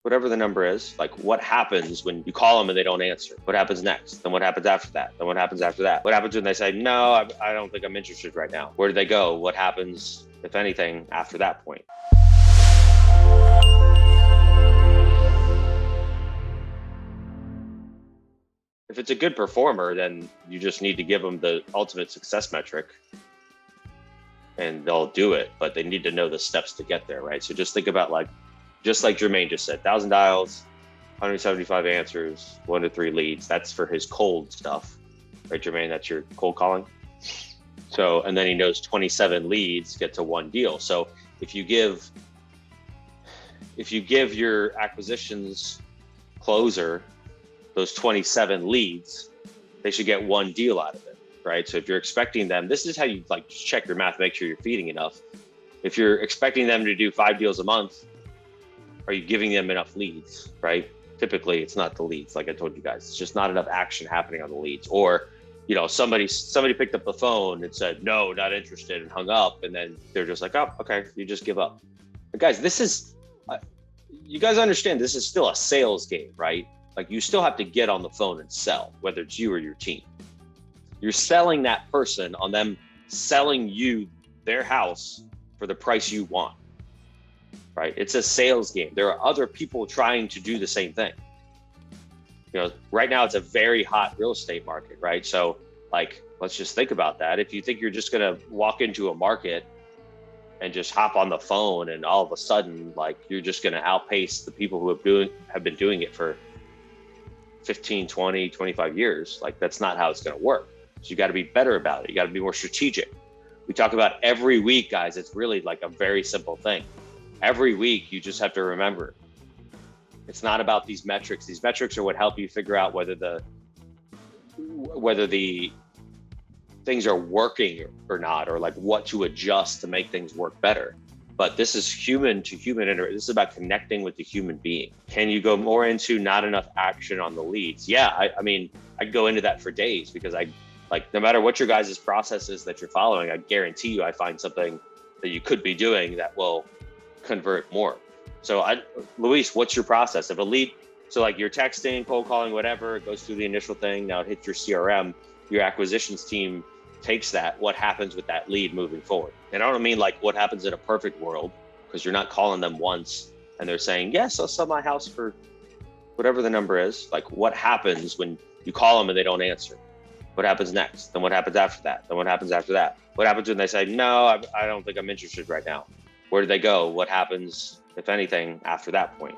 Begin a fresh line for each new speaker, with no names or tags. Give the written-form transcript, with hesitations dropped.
whatever the number is, like what happens when you call them and they don't answer? What happens next? Then what happens after that? Then what happens after that? What happens when they say, no, I don't think I'm interested right now? Where do they go? What happens, if anything, after that point? If it's a good performer, then you just need to give them the ultimate success metric and they'll do it, but they need to know the steps to get there, right? So just think about just like Jermaine just said, 1,000 dials, 175 answers, 1 to 3 leads. That's for his cold stuff, right, Jermaine? That's your cold calling. So, and then he knows 27 leads get to 1 deal. So if you give your acquisitions closer those 27 leads, they should get 1 deal out of it, right? So if you're expecting them, this is how you just check your math, make sure you're feeding enough. If you're expecting them to do 5 deals a month, are you giving them enough leads, right? Typically, it's not the leads, like I told you guys. It's just not enough action happening on the leads. Or, somebody picked up the phone and said, no, not interested, and hung up. And then they're just like, oh, okay, you just give up. But guys, you guys understand this is still a sales game, right? Like you still have to get on the phone and sell, whether it's you or your team. You're selling that person on them selling you their house for the price you want. Right? It's a sales game. There are other people trying to do the same thing. Right now it's a very hot real estate market, right? So let's just think about that. If you think you're just going to walk into a market and just hop on the phone and all of a sudden, you're just going to outpace the people who have been doing it for 15, 20, 25 years, that's not how it's going to work. So you got to be better about it. You got to be more strategic. We talk about every week, guys. It's really a very simple thing. Every week, you just have to remember, it's not about these metrics. These metrics are what help you figure out whether the things are working or not, or what to adjust to make things work better. But this is human to human. This is about connecting with the human being. Can you go more into not enough action on the leads? Yeah, I mean, I could go into that for days because no matter what your guys' process is that you're following, I guarantee you I find something that you could be doing that will convert more. So Luis, what's your process? If a lead, so you're texting, cold calling, whatever, it goes through the initial thing, now it hits your CRM, your acquisitions team takes that, what happens with that lead moving forward? And I don't mean what happens in a perfect world, because you're not calling them once and they're saying, yes, I'll sell my house for whatever the number is. What happens when you call them and they don't answer? What happens next? Then what happens after that? Then what happens after that? What happens when they say, no, I don't think I'm interested right now? Where do they go? What happens, if anything, after that point?